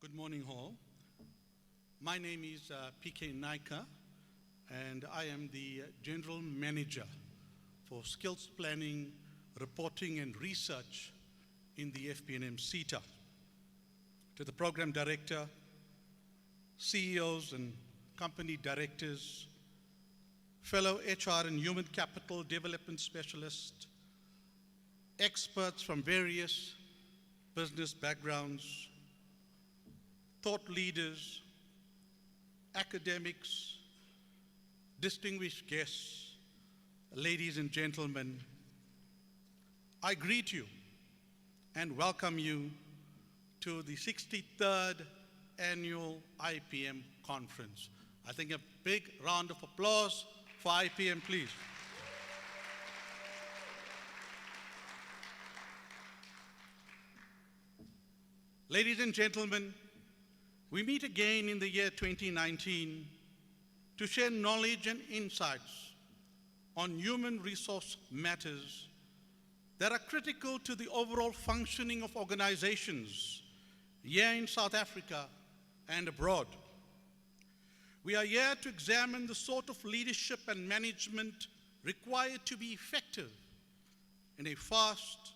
Good morning, all. My name is PK Naika, and I am the General Manager for Skills Planning, Reporting and Research in the FPNM CETA. To the Program Director, CEOs and company directors, fellow HR and Human Capital Development Specialists, experts from various business backgrounds, thought leaders, academics, distinguished guests, ladies and gentlemen, I greet you and welcome you to the 63rd Annual IPM Conference. I think a big round of applause for IPM, please. Ladies and gentlemen, we meet again in the year 2019 to share knowledge and insights on human resource matters that are critical to the overall functioning of organizations here in South Africa and abroad. We are here to examine the sort of leadership and management required to be effective in a fast,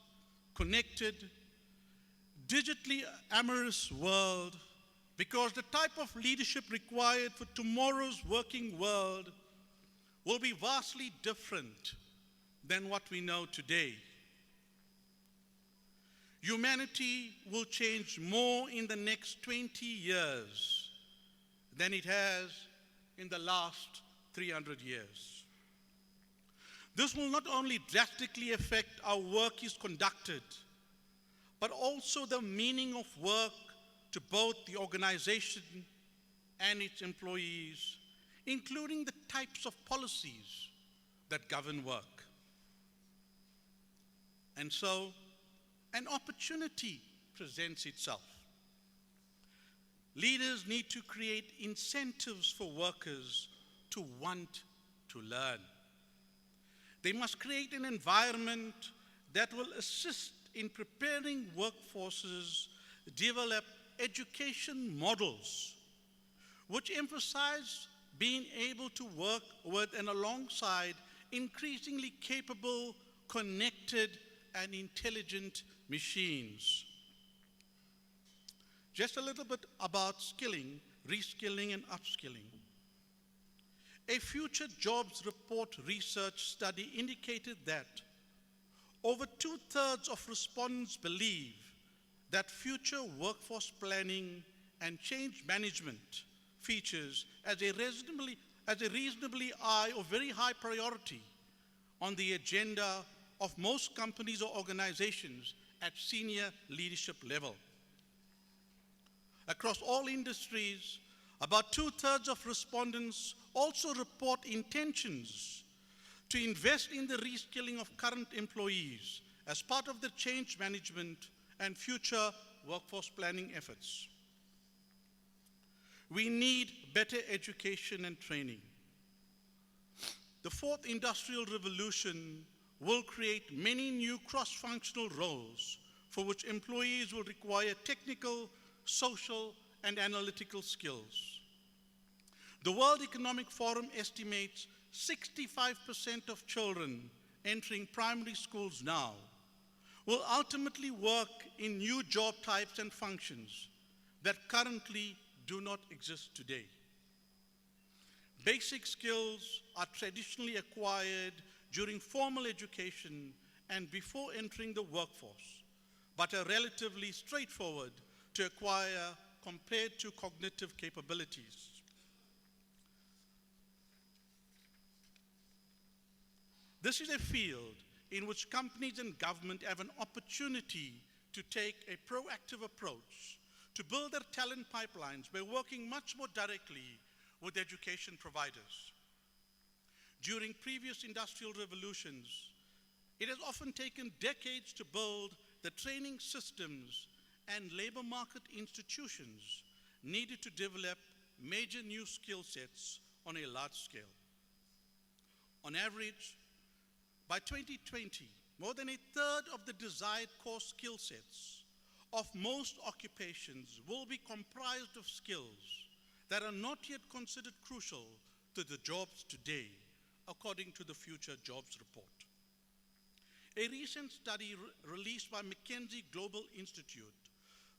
connected, digitally amorous world, because the type of leadership required for tomorrow's working world will be vastly different than what we know today. Humanity will change more in the next 20 years than it has in the last 300 years. This will not only drastically affect how work is conducted, but also the meaning of work to both the organization and its employees, including the types of policies that govern work. And so, an opportunity presents itself. Leaders need to create incentives for workers to want to learn. They must create an environment that will assist in preparing workforces, develop education models which emphasize being able to work with and alongside increasingly capable, connected, and intelligent machines. Just a little bit about skilling, reskilling, and upskilling. A Future Jobs Report research study indicated that over 2/3 of respondents believe that future workforce planning and change management features as a reasonably high or very high priority on the agenda of most companies or organizations at senior leadership level. Across all industries, about 2/3 of respondents also report intentions to invest in the reskilling of current employees as part of the change management and future workforce planning efforts. We need better education and training. The fourth industrial revolution will create many new cross-functional roles for which employees will require technical, social, and analytical skills. The World Economic Forum estimates 65% of children entering primary schools now will ultimately work in new job types and functions that currently do not exist today. Basic skills are traditionally acquired during formal education and before entering the workforce, but are relatively straightforward to acquire compared to cognitive capabilities. This is a field in which companies and government have an opportunity to take a proactive approach to build their talent pipelines by working much more directly with education providers. During previous industrial revolutions, it has often taken decades to build the training systems and labor market institutions needed to develop major new skill sets on a large scale. On average, by 2020, more than 1/3 of the desired core skill sets of most occupations will be comprised of skills that are not yet considered crucial to the jobs today, according to the Future Jobs Report. A recent study released by McKinsey Global Institute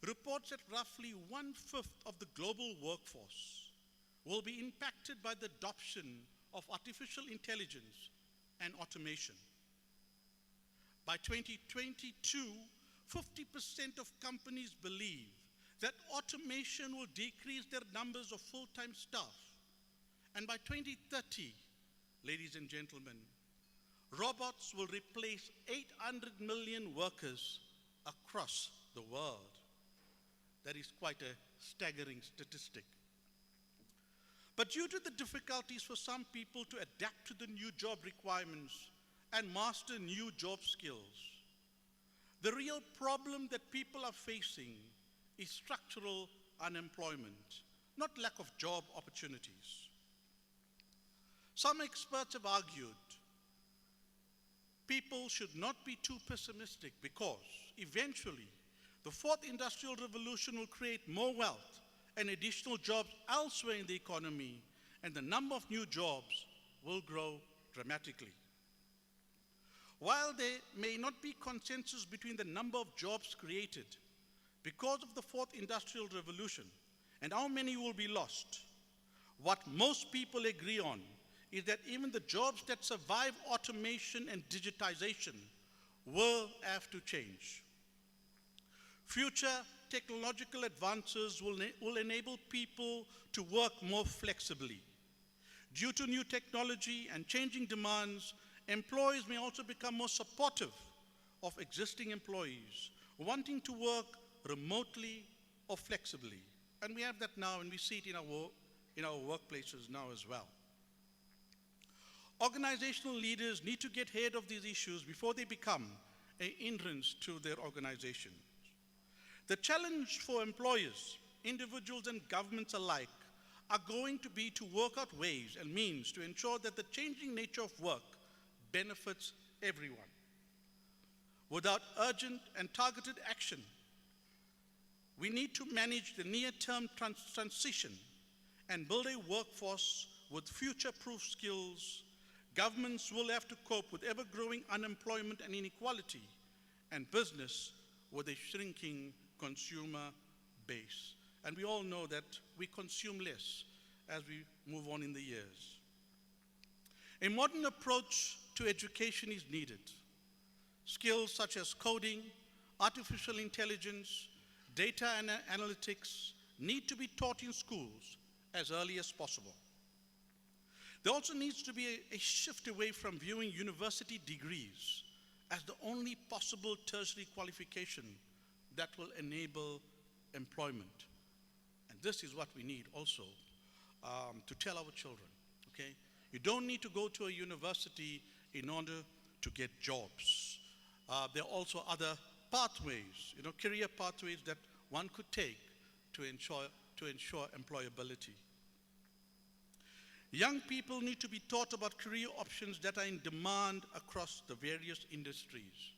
reports that roughly 1/5 of the global workforce will be impacted by the adoption of artificial intelligence and automation. By 2022, 50% of companies believe that automation will decrease their numbers of full-time staff. And by 2030, ladies and gentlemen, robots will replace 800 million workers across the world. That is quite a staggering statistic. But due to the difficulties for some people to adapt to the new job requirements and master new job skills, the real problem that people are facing is structural unemployment, not lack of job opportunities. Some experts have argued people should not be too pessimistic because eventually the fourth industrial revolution will create more wealth and additional jobs elsewhere in the economy, and the number of new jobs will grow dramatically. While there may not be consensus between the number of jobs created because of the fourth industrial revolution and how many will be lost, what most people agree on is that even the jobs that survive automation and digitization will have to change. Future technological advances will enable people to work more flexibly. Due to new technology and changing demands, employees may also become more supportive of existing employees wanting to work remotely or flexibly. And we have that now, and we see it in our workplaces now as well. Organizational leaders need to get ahead of these issues before they become an hindrance to their organization. The challenge for employers, individuals, and governments alike are going to be to work out ways and means to ensure that the changing nature of work benefits everyone. Without urgent and targeted action, we need to manage the near-term transition and build a workforce with future-proof skills. Governments will have to cope with ever-growing unemployment and inequality, and business with a shrinking consumer base. And we all know that we consume less as we move on in the years. A modern approach to education is needed. Skills such as coding, artificial intelligence, data and analytics need to be taught in schools as early as possible. There also needs to be a shift away from viewing university degrees as the only possible tertiary qualification that will enable employment. And this is what we need also to tell our children, okay? You don't need to go to a university in order to get jobs. There are also other pathways, career pathways that one could take to ensure employability. Young people need to be taught about career options that are in demand across the various industries.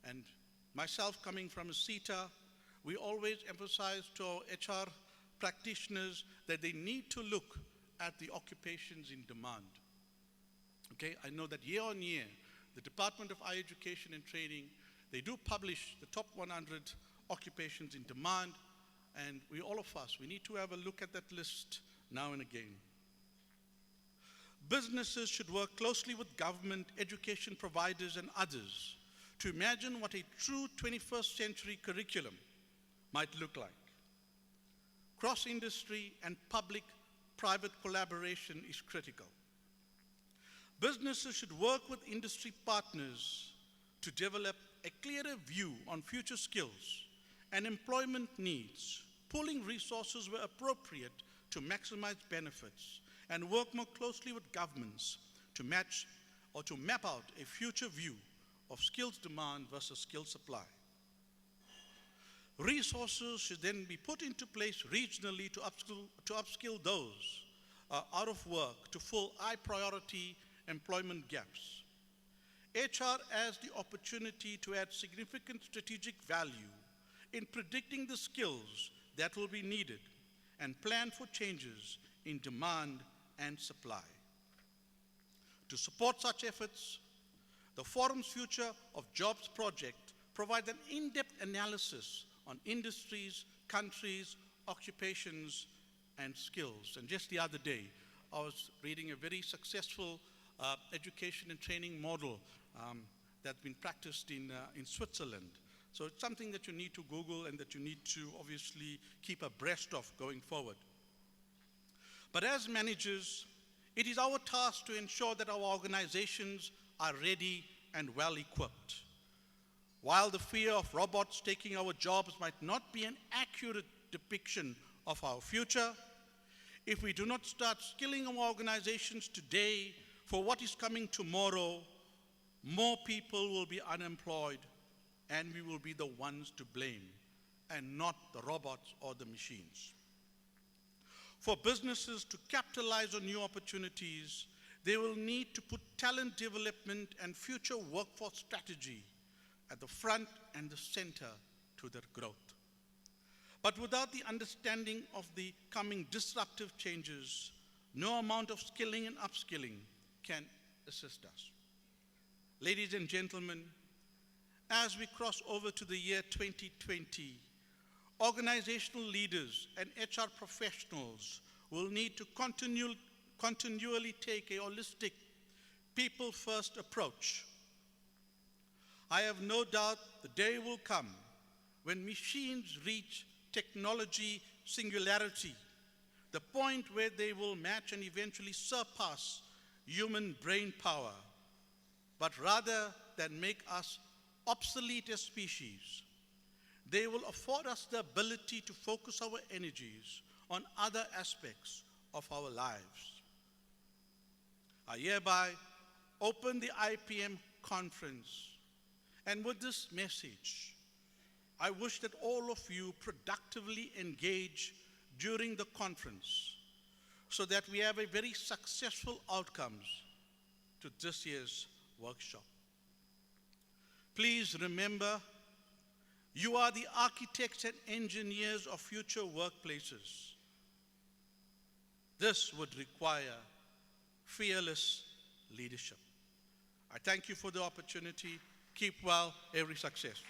And myself, coming from a CETA, we always emphasize to our HR practitioners that they need to look at the occupations in demand. Okay, I know that year on year, the Department of Higher Education and Training, they do publish the top 100 occupations in demand, and all of us, we need to have a look at that list now and again. Businesses should work closely with government, education providers, and others to imagine what a true 21st century curriculum might look like. Cross-industry and public-private collaboration is critical. Businesses should work with industry partners to develop a clearer view on future skills and employment needs, pooling resources where appropriate to maximize benefits, and work more closely with governments to match or to map out a future view of skills demand versus skills supply. Resources should then be put into place regionally to upskill those out of work to fill high priority employment gaps. HR has the opportunity to add significant strategic value in predicting the skills that will be needed and plan for changes in demand and supply. To support such efforts, the Forum's Future of Jobs project provides an in-depth analysis on industries, countries, occupations, and skills. And just the other day, I was reading a very successful education and training model that's been practiced in Switzerland. So it's something that you need to Google and that you need to obviously keep abreast of going forward. But as managers, it is our task to ensure that our organizations are ready and well equipped. While the fear of robots taking our jobs might not be an accurate depiction of our future, if we do not start skilling our organizations today for what is coming tomorrow, more people will be unemployed and we will be the ones to blame and not the robots or the machines. For businesses to capitalize on new opportunities, they will need to put talent development and future workforce strategy at the front and the center to their growth. But without the understanding of the coming disruptive changes, no amount of skilling and upskilling can assist us. Ladies and gentlemen, as we cross over to the year 2020, organizational leaders and HR professionals will need to continually take a holistic, people-first approach. I have no doubt the day will come when machines reach technology singularity, the point where they will match and eventually surpass human brain power. But rather than make us obsolete as species, they will afford us the ability to focus our energies on other aspects of our lives. I hereby open the IPM conference, and with this message, I wish that all of you productively engage during the conference so that we have a very successful outcomes to this year's workshop. Please remember, you are the architects and engineers of future workplaces. This would require fearless leadership. I thank you for the opportunity. Keep well, every success.